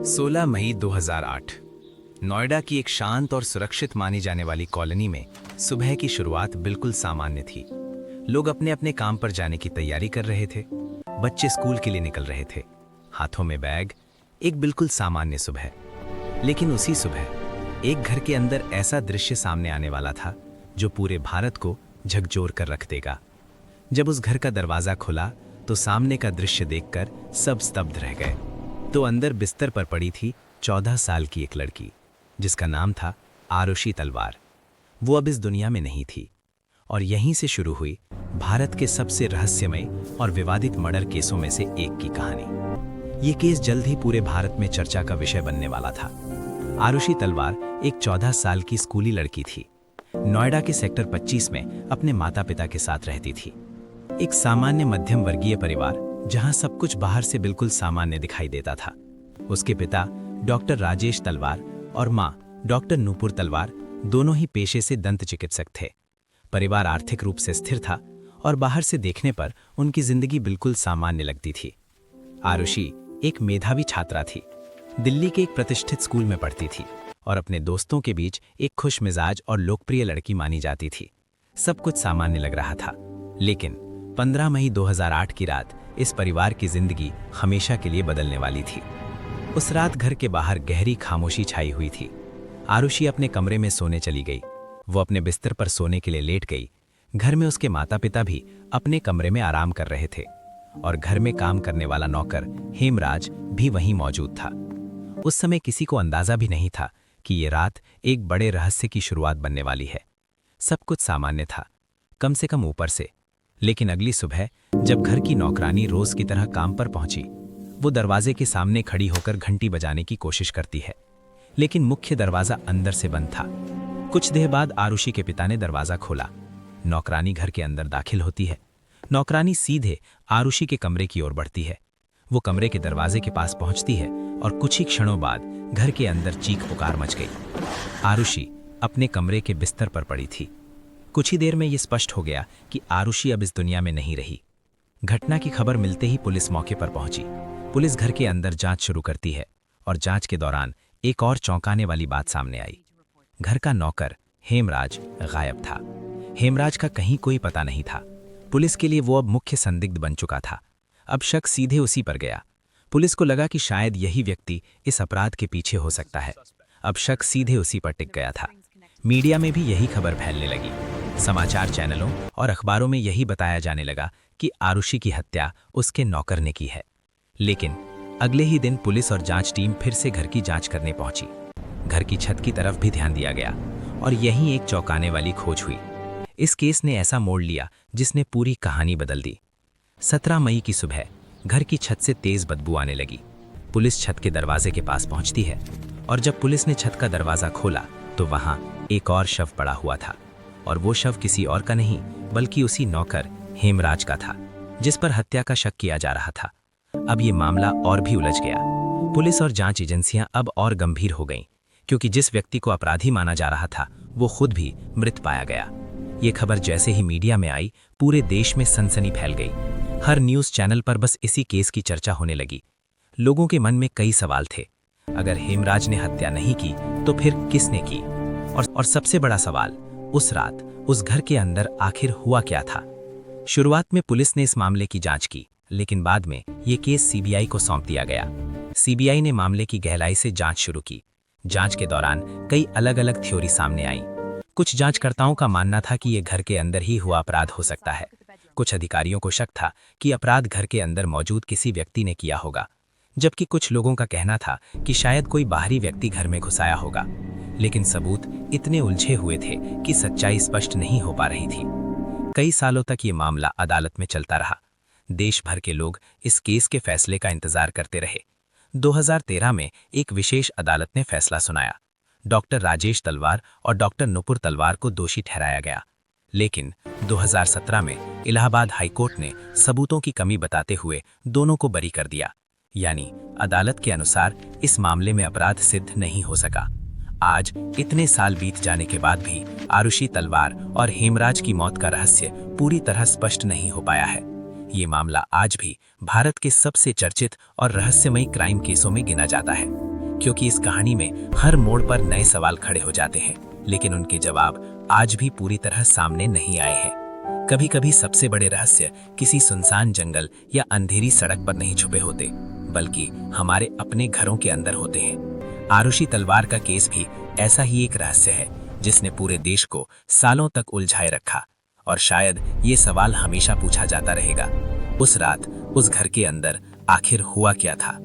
16 मई 2008 नोएडा की एक शांत और सुरक्षित मानी जाने वाली कॉलोनी में सुबह की शुरुआत बिल्कुल सामान्य थी। लोग अपने अपने काम पर जाने की तैयारी कर रहे थे। बच्चे स्कूल के लिए निकल रहे थे, हाथों में बैग। एक बिल्कुल सामान्य सुबह। लेकिन उसी सुबह एक घर के अंदर ऐसा दृश्य सामने आने वाला था जो पूरे भारत को झकझोर कर रख देगा। जब उस घर का दरवाजा खुला तो सामने का दृश्य देखकर सब स्तब्ध रह गए। तो अंदर बिस्तर पर पड़ी थी 14 साल की एक लड़की, जिसका नाम था आरुषि तलवार। वो अब इस दुनिया में नहीं थी और यहीं से शुरू हुई भारत के सबसे रहस्यमय और विवादित मर्डर केसों में से एक की कहानी। ये केस जल्द ही पूरे भारत में चर्चा का विषय बनने वाला था। आरुषि तलवार एक 14 साल की स्कूली लड़की थी। नोएडा के सेक्टर 25 में अपने माता पिता के साथ रहती थी। एक सामान्य मध्यम वर्गीय परिवार जहां सब कुछ बाहर से बिल्कुल सामान्य दिखाई देता था। उसके पिता डॉक्टर राजेश तलवार और मां डॉक्टर नूपुर तलवार दोनों ही पेशे से दंत चिकित्सक थे। परिवार आर्थिक रूप से स्थिर था और बाहर से देखने पर उनकी जिंदगी बिल्कुल सामान्य लगती थी। आरुषि एक मेधावी छात्रा थी। दिल्ली के एक प्रतिष्ठित स्कूल में पढ़ती थी और अपने दोस्तों के बीच एक खुश मिजाज और लोकप्रिय लड़की मानी जाती थी। सब कुछ सामान्य लग रहा था, लेकिन 15 मई 2008 की रात इस परिवार की जिंदगी हमेशा के लिए बदलने वाली थी। उस रात घर के बाहर गहरी खामोशी छाई हुई थी। आरुषि अपने कमरे में सोने चली गई। वो अपने बिस्तर पर सोने के लिए लेट गई। घर में उसके माता पिता भी अपने कमरे में आराम कर रहे थे और घर में काम करने वाला नौकर हेमराज भी वहीं मौजूद था। उस समय किसी को अंदाजा भी नहीं था कि ये रात एक बड़े रहस्य की शुरुआत बनने वाली है। सब कुछ सामान्य था, कम से कम ऊपर से। लेकिन अगली सुबह जब घर की नौकरानी रोज की तरह काम पर पहुंची, वो दरवाजे के सामने खड़ी होकर घंटी बजाने की कोशिश करती है, लेकिन मुख्य दरवाजा अंदर से बंद था। कुछ देर बाद आरुषि के पिता ने दरवाजा खोला। नौकरानी घर के अंदर दाखिल होती है। नौकरानी सीधे आरुषि के कमरे की ओर बढ़ती है। वो कमरे के दरवाजे के पास पहुंचती है और कुछ ही क्षणों बाद घर के अंदर चीख पुकार मच गई। आरुषि अपने कमरे के बिस्तर पर पड़ी थी। कुछ ही देर में ये स्पष्ट हो गया कि आरुषि अब इस दुनिया में नहीं रही। घटना की खबर मिलते ही पुलिस मौके पर पहुंची। पुलिस घर के अंदर जांच शुरू करती है और जांच के दौरान एक और चौंकाने वाली बात सामने आई। घर का नौकर हेमराज गायब था। हेमराज का कहीं कोई पता नहीं था। पुलिस के लिए वो अब मुख्य संदिग्ध बन चुका था। अब शक सीधे उसी पर गया। पुलिस को लगा कि शायद यही व्यक्ति इस अपराध के पीछे हो सकता है। अब शक सीधे उसी पर टिक गया था। मीडिया में भी यही खबर फैलने लगी। समाचार चैनलों और अखबारों में यही बताया जाने लगा कि आरुषि की हत्या उसके नौकर ने की है। लेकिन अगले ही दिन पुलिस और जांच टीम फिर से घर की जांच करने पहुंची। घर की छत की तरफ भी ध्यान दिया गया और यहीं एक चौंकाने वाली खोज हुई। इस केस ने ऐसा मोड़ लिया जिसने पूरी कहानी बदल दी। 17 मई की सुबह घर की छत से तेज बदबू आने लगी। पुलिस छत के दरवाजे के पास पहुंचती है और जब पुलिस ने छत का दरवाजा खोला तो वहां एक और शव पड़ा हुआ था। और वो शव किसी और का नहीं बल्कि उसी नौकर हेमराज का था, जिस पर हत्या का शक किया जा रहा था। अब ये मामला और भी उलझ गया। पुलिस और जांच एजेंसियां अब और गंभीर हो गईं, क्योंकि जिस व्यक्ति को अपराधी माना जा रहा था वो खुद भी मृत पाया गया। ये खबर जैसे ही मीडिया में आई, पूरे देश में सनसनी फैल गई। हर न्यूज़ चैनल पर बस इसी केस की चर्चा होने लगी। लोगों के मन में कई सवाल थे। अगर हेमराज ने हत्या नहीं की तो फिर किसने की? और सबसे बड़ा सवाल, उस रात उस घर के अंदर आखिर हुआ क्या था? शुरुआत में पुलिस ने इस मामले की जांच की, लेकिन बाद में ये केस सीबीआई को सौंप दिया गया। सीबीआई ने मामले की गहराई से जांच शुरू की। जांच के दौरान कई अलग अलग थ्योरी सामने आई। कुछ जांचकर्ताओं का मानना था कि ये घर के अंदर ही हुआ अपराध हो सकता है। कुछ अधिकारियों को शक था कि अपराध घर के अंदर मौजूद किसी व्यक्ति ने किया होगा, जबकि कुछ लोगों का कहना था कि शायद कोई बाहरी व्यक्ति घर में घुसाया होगा। लेकिन सबूत इतने उलझे हुए थे कि सच्चाई स्पष्ट नहीं हो पा रही थी। कई सालों तक ये मामला अदालत में चलता रहा। देश भर के लोग इस केस के फैसले का इंतजार करते रहे। 2013 में एक विशेष अदालत ने फैसला सुनाया। डॉक्टर राजेश तलवार और डॉक्टर नूपुर तलवार को दोषी ठहराया गया। लेकिन 2017 में इलाहाबाद हाईकोर्ट ने सबूतों की कमी बताते हुए दोनों को बरी कर दिया। यानी अदालत के अनुसार इस मामले में अपराध सिद्ध नहीं हो सका। आज इतने साल बीत जाने के बाद भी आरुषि तलवार और हेमराज की मौत का रहस्य पूरी तरह स्पष्ट नहीं हो पाया है। ये मामला आज भी भारत के सबसे चर्चित और रहस्यमयी क्राइम केसों में गिना जाता है। क्योंकि इस कहानी में हर मोड़ पर नए सवाल खड़े हो जाते हैं, लेकिन उनके जवाब आज भी पूरी तरह सामने नहीं आए हैं। कभी कभी सबसे बड़े रहस्य किसी सुनसान जंगल या अंधेरी सड़क पर नहीं छुपे होते, बल्कि हमारे अपने घरों के अंदर होते हैं। आरुषि तलवार का केस भी ऐसा ही एक रहस्य है, जिसने पूरे देश को सालों तक उलझाए रखा। और शायद ये सवाल हमेशा पूछा जाता रहेगा, उस रात उस घर के अंदर आखिर हुआ क्या था।